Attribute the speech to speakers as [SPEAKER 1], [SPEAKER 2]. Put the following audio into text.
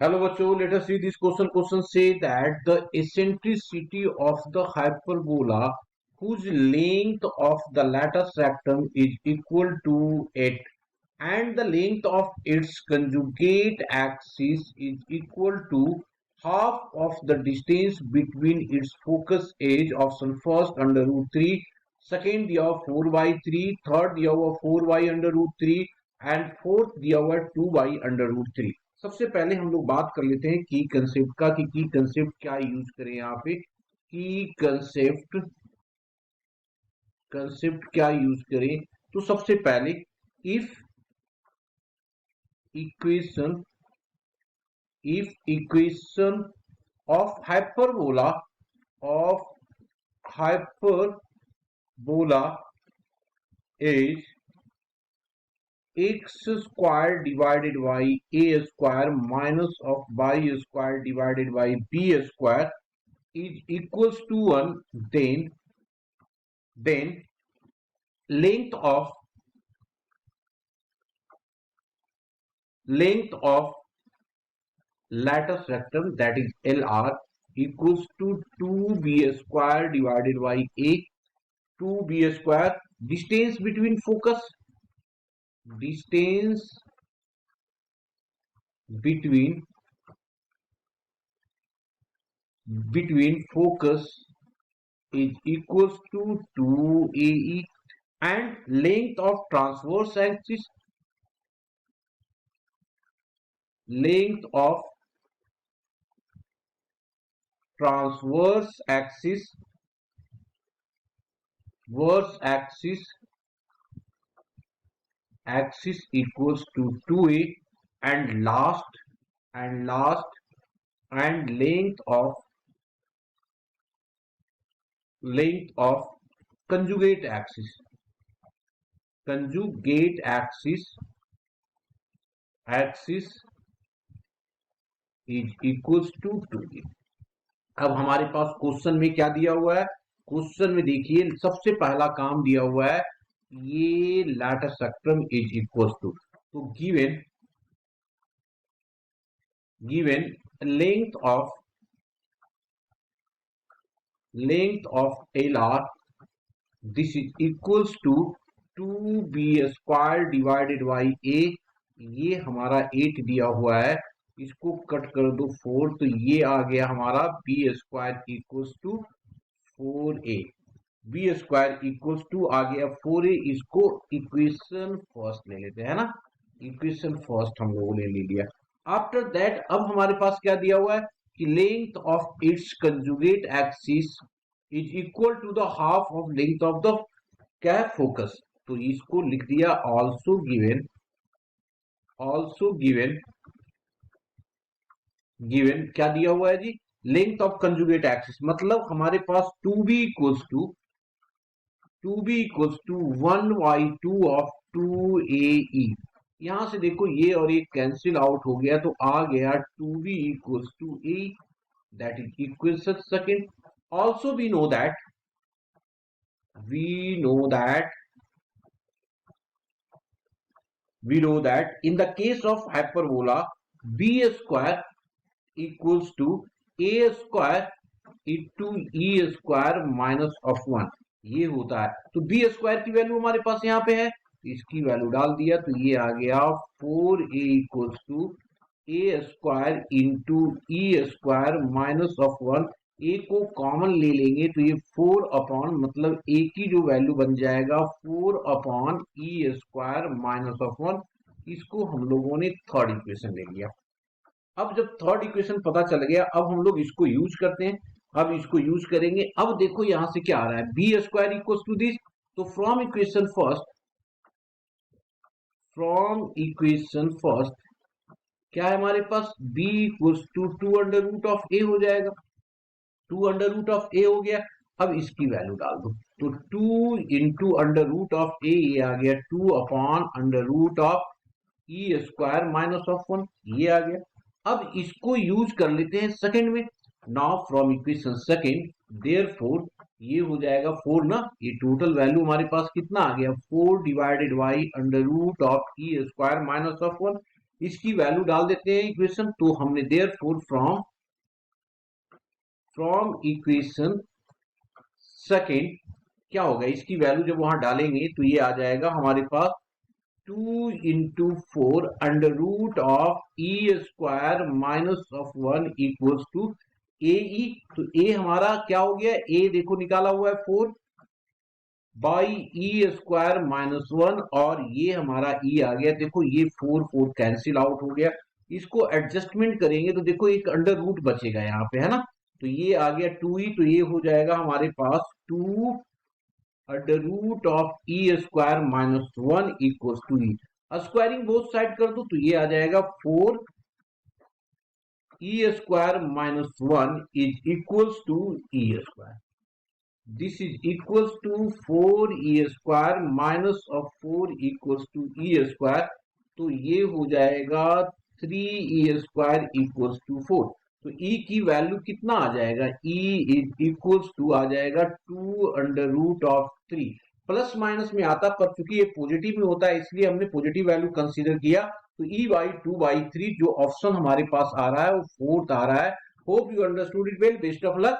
[SPEAKER 1] Hello बच्चों, let us see this question. Question say that the eccentricity of the hyperbola whose length of the lattice rectum is equal to 8 and the length of its conjugate axis is equal to half of the distance between its focus edge option first under root 3, second दिया हुआ 4 by 3, third दिया हुआ 4 by under root 3 and fourth दिया हुआ 2 by under root 3. सबसे पहले हम लोग बात कर लेते हैं की कंसेप्ट का कि की कंसेप्ट क्या यूज करें यहाँ पे की कंसेप्ट क्या यूज करें. तो सबसे पहले if equation of hyperbola is x square divided by a square minus of y square divided by b square is equals to 1, then length of lattice rectum, that is LR, equals to 2b square divided by a 2b square. Distance between focus is equals to 2AE and length of transverse axis equals to 2A and last length of conjugate axis is equals to 2A. अब हमारे पास question में क्या दिया हुआ है. Question में देखिए सबसे पहला काम दिया हुआ है ये latus rectum is equals to, तो given length of LR, this is equals to 2b square divided by a. ये हमारा 8 दिया हुआ है, इसको कट कर दो 4, तो ये आ गया हमारा b square equals to 4a. b square equals to आ गया 4a. इसको इक्वेशन फर्स्ट ले लेते हैं ना, इक्वेशन फर्स्ट हम लोगों ने ले लिया. आफ्टर दैट अब हमारे पास क्या दिया हुआ है कि length of its conjugate axis is equal to the half of length of the क्या है फोकस. तो इसको लिख दिया ऑल्सो गिवन क्या दिया हुआ है जी, लेंथ ऑफ कंजुगेट एक्सिस, मतलब हमारे पास 2b equals to 1/2 of 2AE. यहां से देखो ये और ये कैंसिल आउट हो गया तो आ गया 2b equals to a, that is equation second. Also we know that in the case of hyperbola b square equals to a square into e square minus of 1, ये होता है. तो b स्क्वायर की वैल्यू हमारे पास यहाँ पे है, इसकी वैल्यू डाल दिया तो ये आ गया 4a equals to a square into e square minus of 1. a को कॉमन ले लेंगे तो ये 4 अपॉन मतलब a की जो वैल्यू बन जाएगा 4 upon e square minus of 1. इसको हम लोगों ने थर्ड इक्वेशन ले लिया. अब जब थर्ड इक्वेशन पता चल गया अब हम लोग इसको यूज करते हैं. अब इसको यूज करेंगे. अब देखो यहां से क्या आ रहा है, B square equals to this. तो फ्रॉम इक्वेशन फर्स्ट क्या है हमारे पास, b equals to 2 under root of a हो जाएगा. 2 अंडर रूट ऑफ a हो गया. अब इसकी वैल्यू डाल दो तो 2 into under root of a, ये आ गया 2 upon under root of e square minus of 1, ये आ गया. अब इसको यूज कर लेते हैं सेकंड में. Now from equation second therefore ये हो जाएगा 4 ना, ये टोटल वैल्यू हमारे पास कितना आ गया 4 divided by under root of e square minus of 1. इसकी वैल्यू डाल देते हैं इक्वेशन। तो हमने देयरफॉर फ्रॉम इक्वेशन सेकेंड क्या होगा, इसकी वैल्यू जब वहां डालेंगे तो ये आ जाएगा हमारे पास 2 into 4 under root of e square minus of 1 equals to a e. तो ए हमारा क्या हो गया, ए देखो निकाला हुआ है 4 बाई ई स्क्वायर माइनस 1, और ये हमारा ई आ गया, देखो ये 4 4 कैंसिल आउट हो गया। इसको एडजस्टमेंट करेंगे तो देखो एक अंडर रूट बचेगा यहाँ पे, है ना। तो ये आ गया 2e, तो ये हो जाएगा हमारे पास 2 under root of e square minus 1 equals to e. Squaring both side कर दो तो ये आ जाएगा 4 e square minus 1 is equals to e square. This is equals to 4 e square minus of 4 equals to e square. तो ये हो जाएगा 3 ई स्क्वायर इक्वल्स टू 4। तो e की वैल्यू कितना आ जाएगा, e इज इक्वल्स टू आ जाएगा 2 under root of 3। Plus minus में आता, पर चूंकि ये पॉजिटिव में होता है इसलिए हमने पॉजिटिव वैल्यू कंसीडर किया। तो e बाई 2/3 जो ऑप्शन हमारे पास आ रहा है वो 4th आ रहा है। Hope you understood it well, best of luck.